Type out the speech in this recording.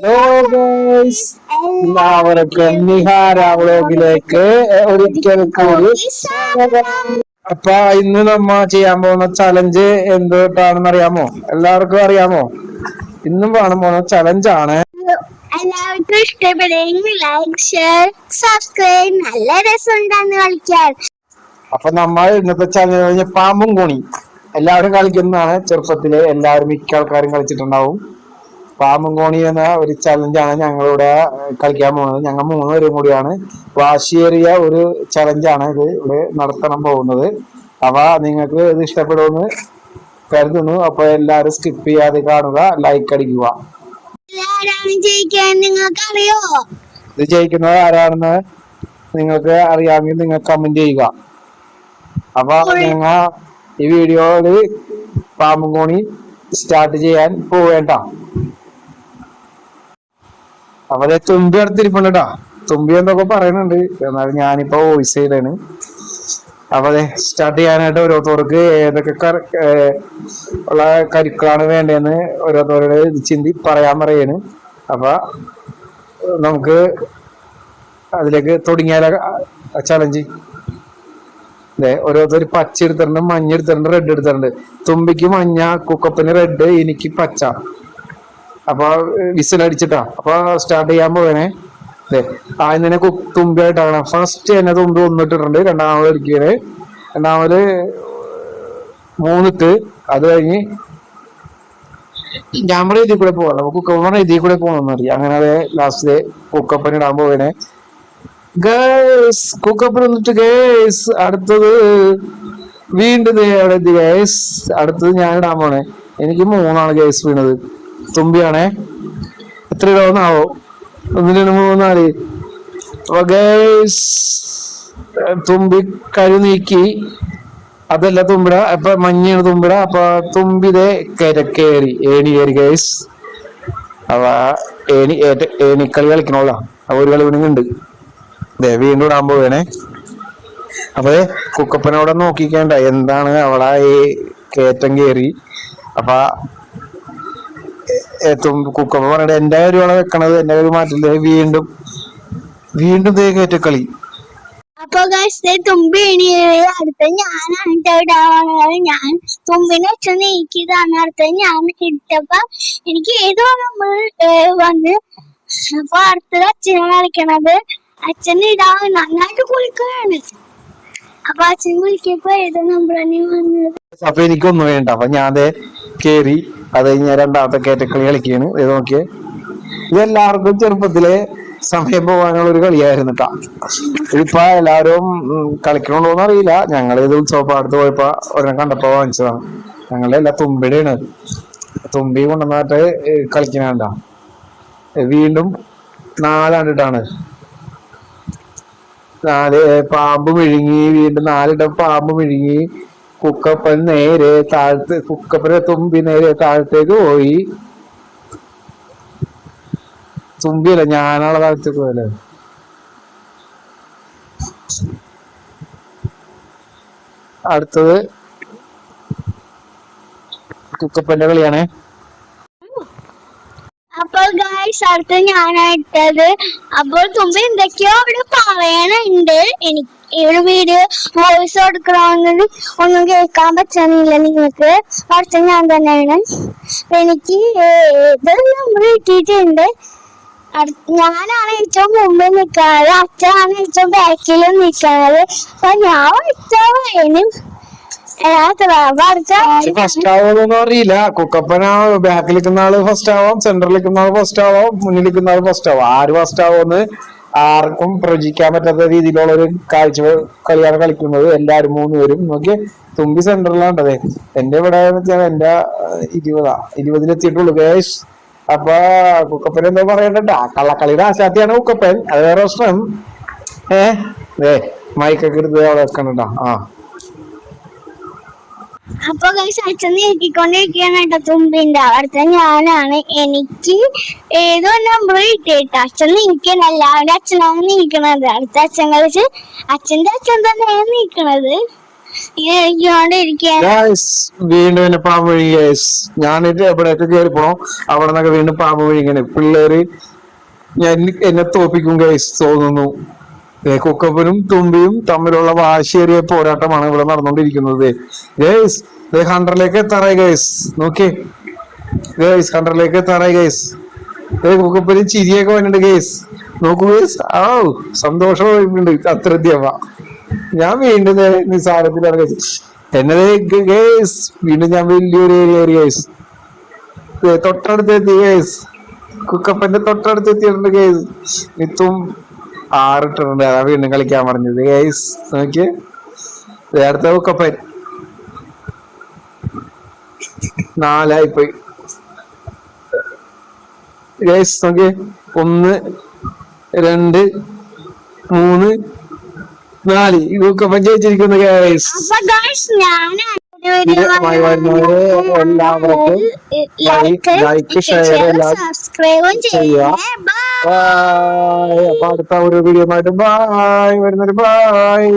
Hello guys, എല്ലാവർക്കും നിഹാര വ്ളോഗിലേക്ക് ഒരിക്കൽ കൂടി സ്വാഗതം. അപ്പൊ ഇന്ന് നമ്മ ചെയ്യാൻ പോകുന്ന ചലഞ്ച് എന്തൊട്ടാണെന്ന് അറിയാമോ? എല്ലാവർക്കും അറിയാമോ? ഇന്നും കാണാൻ പോകുന്ന ചലഞ്ചാണ്. എല്ലാവർക്കും ഇഷ്ടപ്പെടുമെങ്കിൽ ലൈക്ക്, ഷെയർ, സബ്സ്ക്രൈബ്. നല്ല രസമുണ്ടാന്ന് കളിക്കാൻ. അപ്പൊ നമ്മൾ ഇന്നത്തെ ചലഞ്ച് പാമ്പും കോണി എല്ലാവരും കളിക്കുന്നതാണ്. ചെറുപ്പത്തില് എല്ലാവരും മിക്ക ആൾക്കാരും കളിച്ചിട്ടുണ്ടാവും. പാമ്പും കോണി എന്ന ഒരു ചലഞ്ചാണ് ഞങ്ങളിവിടെ കളിക്കാൻ പോകുന്നത്. ഞങ്ങൾ 3 പേരും കൂടിയാണ്. വാശിയേറിയ ഒരു ചലഞ്ചാണ് ഇത് ഇവിടെ നടത്താൻ പോകുന്നത്. അവ നിങ്ങൾക്ക് ഇത് ഇഷ്ടപ്പെടുമെന്ന് കരുതുന്നു. അപ്പൊ എല്ലാവരും സ്കിപ്പ് ചെയ്യാതെ കാണുക, ലൈക്ക് അടിക്കുക. ഇത് ജയിക്കുന്നത് ആരാണെന്ന് നിങ്ങൾക്ക് അറിയാമെങ്കിൽ നിങ്ങൾ കമന്റ് ചെയ്യുക. അപ്പൊ ഞങ്ങൾ ഈ വീഡിയോയില് പാമ്പും കോണി സ്റ്റാർട്ട് ചെയ്യാൻ പോവേണ്ട. അപ്പൊ അതെ തുമ്പി അടുത്തിരിപ്പുണ്ടാ. തുമ്പി എന്തൊക്കെ പറയുന്നുണ്ട്, എന്നാലും ഞാനിപ്പോ വോയിസ് ചെയ്താണ്. അപ്പൊ അതെ സ്റ്റാർട്ട് ചെയ്യാനായിട്ട് ഓരോരുത്തർക്ക് ഏതൊക്കെ ഉള്ള കരുക്കളാണ് വേണ്ടതെന്ന് ഓരോരുത്തരോട് ചിന്തി പറയാണ്. അപ്പൊ നമുക്ക് അതിലേക്ക് തുടങ്ങിയാല ചലഞ്ച്. അതെ, ഓരോരുത്തർ പച്ച എടുത്തിട്ടുണ്ട്, മഞ്ഞ എടുത്തിട്ടുണ്ട്, റെഡ് എടുത്തിട്ടുണ്ട്. തുമ്പിക്ക് മഞ്ഞ, കുക്കപ്പിന് റെഡ്, എനിക്ക് പച്ച. അപ്പൊ വിസിലടിച്ചിട്ടാ അപ്പൊ സ്റ്റാർട്ട് ചെയ്യാൻ പോവേനെ. അതെ, ആദ്യം തന്നെ തുമ്പിയായിട്ടാണ്. ഫസ്റ്റ് തന്നെ തുമ്പി 1 ഇട്ടിട്ടുണ്ട്. രണ്ടാമത് അടിക്കണേ, രണ്ടാമത് 3 ഇട്ട്. അത് കഴിഞ്ഞ് ക്യാമറ ഇതിൽ കൂടെ പോകാം, കുക്കപ്പന ഇതിൽ കൂടെ പോകണമെന്നറിയാം. അങ്ങനെ അതെ ലാസ്റ്റ് കുക്കപ്പന ഇടാൻ പോവേനെ. ഗേസ് കുക്കപ്പന വന്നിട്ട് ഗേസ് അടുത്തത് വീണ്ടും അവിടെ എത്തി ഗേസ്. അടുത്തത് ഞാൻ ഇടാൻ പോണേ. എനിക്ക് 3 ഗേസ് വീണത്. തുമ്പിയാണേ. എത്ര ഇടാവുന്നാവോ? 1 2 3 4. അപ്പൊ ഗേസ് തുമ്പി കരു നീക്കി. അതല്ല തുമ്പിട, അപ്പൊ മഞ്ഞയാണ് തുമ്പിട. അപ്പൊ തുമ്പിതെ കയറി ഏണി കയറി ഗേസ്. അപ്പൊ ഏണിക്കളി കളിക്കണോല്ല. അപ്പൊ ഒരു കളി വീണുണ്ട്. അതെ, വീണ്ടും ഇടാൻ പോവേണേ. അപ്പൊ കുക്കപ്പനവിടെ നോക്കിക്കേണ്ട എന്താണ് അവളെ ഈ കയറ്റം കയറി. അപ്പൊ കുക്കപ്പ പറഞ്ഞിട്ട് എന്റെ കാര്യമാണ് വെക്കണത്, എന്റെ കാര്യം മാറ്റില്ല. വീണ്ടും കയറ്റക്കളി. അപ്പൊ തുമ്പി അടുത്ത ഞാനാണ് ഇടാവാണ്. ഞാൻ തുമ്പിനെ അച്ഛൻ നീക്കിയതാണ്. അടുത്ത ഞാൻ ഇട്ടപ്പോ എനിക്ക് ഏതോ നമ്മൾ വന്ന്. അപ്പൊ അടുത്തത് അച്ഛനെ കളിക്കണത്. അച്ഛൻ ഇടാൻ നന്നായിട്ട് കുളിക്കുകയാണ്. അപ്പൊ അച്ഛൻ കുളിക്കപ്പോ ഏതോ നമ്പർ തന്നെ വന്നത്. അപ്പൊ എനിക്കൊന്നും വേണ്ട. അപ്പൊ ഞാൻ കേറി. അത് കഴിഞ്ഞ രണ്ടാമത്തെ കയറ്റക്കളി കളിക്കാണ്. ഇത് നോക്കിയേ, ഇതെല്ലാവർക്കും ചെറുപ്പത്തിലെ സമയം പോകാനുള്ള ഒരു കളിയായിരുന്നു കേട്ടാ. ഇതിപ്പോ എല്ലാവരും കളിക്കണോന്ന് അറിയില്ല. ഞങ്ങൾ ഇത് ഉത്സവപ്പാടത്ത് പോയപ്പോ ഒരെണ്ണം കണ്ടപ്പോ വാങ്ങിച്ചതാണ്. ഞങ്ങളുടെ എല്ലാ തുമ്പിടെയാണ്. തുമ്പി കൊണ്ടുവന്നിട്ട് കളിക്കണണ്ട. വീണ്ടും 4 കണ്ടിട്ടാണ്. 4 പാമ്പ് വിഴുങ്ങി. വീണ്ടും 4 ഇട്ട പാമ്പ് വിഴുങ്ങി. കുക്കപ്പൻ നേരെ താഴത്ത്, കുക്കപ്പനെ തുമ്പി നേരെ താഴത്തേക്ക് പോയി. തുമ്പിയല്ല, ഞാനാളെ താഴത്തേക്ക് പോയല്ലേ. അടുത്തത് കുക്കപ്പന്റെ കളിയാണേ. അപ്പോൾ അടുത്ത് ഞാനായിട്ടത്. അപ്പോൾ തുമ്പി എന്തൊക്കെയോ അവിടെ പറയണുണ്ട്. എനിക്ക് ഈ ഒരു വീഡിയോ വോയിസ് കൊടുക്കണമെന്ന് ഒന്നും കേൾക്കാൻ പറ്റുന്നില്ല നിങ്ങൾക്ക്. അടുത്ത ഞാൻ തന്നെയാണ്. എനിക്ക് നമ്പർ കിട്ടിയിട്ടുണ്ട്. ഞാനാണ് ഏറ്റവും മുമ്പ് നിൽക്കുന്നത്, അച്ഛനാണ് ഏറ്റവും ബാക്കിൽ നിൽക്കുന്നത്. അപ്പൊ ഞാൻ ഫസ്റ്റ് ആവുമെന്നൊന്നും അറിയില്ല. കുക്കപ്പന ബാക്കിൽ നിൽക്കുന്ന ആള് ഫസ്റ്റ് ആവാം, സെന്ററിൽ നിൽക്കുന്ന ആള് ഫസ്റ്റ് ആവാം, മുന്നിൽ നിൽക്കുന്ന ആള് ഫസ്റ്റ് ആവാം. ആര് ഫസ്റ്റ് ആവുമെന്ന് ആർക്കും പ്രവചിക്കാൻ പറ്റാത്ത രീതിയിലുള്ള ഒരു കാഴ്ച കളിയാണ് കളിക്കുന്നത്. എല്ലാവരും 3 പേരും നോക്കി. തുമ്പി സെന്ററിലാണ്ടതേ. എന്റെ ഇവിടെ എന്റെ 20 ഗേഷ്. അപ്പൊ കുക്കപ്പൻ എന്തോ പറയണ്ടാ. കള്ളക്കളിയുടെ ആശാത്തിയാണ് കുക്കപ്പൻ. അത് വേറെ പ്രശ്നം. മൈക്കൊക്കെ എടുത്ത് അവിടെ വെക്കണ്ടാ. അപ്പൊ അച്ഛൻ നീക്കിക്കൊണ്ടിരിക്കുകയാണ് കേട്ടോ തുമ്പിന്റെ. അടുത്ത ഞാനാണ്. എനിക്ക് ഏതോ നമ്പർ കിട്ടിയിട്ട് അച്ഛൻ നീക്കണ. എല്ലാവരുടെ അച്ഛനാണ് നീക്കണത്. അടുത്ത അച്ഛൻ കളിച്ച് അച്ഛന്റെ അച്ഛൻ തന്നെയാണ് നീക്കണത്. ഇരിക്കൊണ്ടിരിക്കാൻ ഗൈസ് വീണ്ടും എന്നെ പാമ്പ് വഴി ഗൈസ്. ഞാനിട്ട് എവിടെയൊക്കെ കയറി പോണോ അവിടെ നിന്നൊക്കെ വീണ്ടും പാമ്പ് വഴി ഇങ്ങനെ പിള്ളേര് എന്നെ തോപ്പിക്കും ഗൈസ് തോന്നുന്നു. കുക്കപ്പനും തുമ്പിയും തമ്മിലുള്ള വാശിയേറിയ പോരാട്ടമാണ് ഇവിടെ നടന്നുകൊണ്ടിരിക്കുന്നത് ഗൈസ്. 100ലേക്ക് എത്താറായി ഗൈസ്. നോക്കിയേ ഗൈസ്, 100ലേക്ക് എത്താറായി ഗൈസ്. കുക്കപ്പന് ചിരിയൊക്കെ വന്നിട്ടുണ്ട് ഗൈസ്. നോക്കൂ ഗൈസ്, ആ സന്തോഷമായിട്ടുണ്ട്. അത്രദ്യവ ഞാൻ വീണ്ടും നിസാരത്തിലാണ് ഗൈസ്. എന്നത് ഗൈസ് വീണ്ടും ഞാൻ വലിയൊരു ഏരിയ ഗൈസ്. തൊട്ടടുത്ത് എത്തി ഗൈസ്. കുക്കപ്പന്റെ തൊട്ടടുത്ത് എത്തിയിട്ടുണ്ട് ഗൈസ്. ഇത്തും 6 ഇട്ടിട്ടുണ്ട്. അതാ വീണ്ടും കളിക്കാൻ പറഞ്ഞത് ഗൈസ്. നോക്കിയേ അടുത്ത കുക്കപ്പൻ 4 പോയി ഗൈസ്. നോക്കിയേ 1 2 3 4 ഈ കുക്കപ്പൻ ജയിച്ചിരിക്കുന്നു ഗൈസ്. അപ്പൊ ഗൈസ് ഞാൻ എല്ലാവർക്കും ലൈക്ക് ഷെയർ എല്ലാം സബ്സ്ക്രൈബും ചെയ്യുക. ചെയ്യുക. അപ്പൊ അടുത്ത ഒരു വീഡിയോ ആയിട്ട് ബായ് വരുന്നൊരു ബായ്.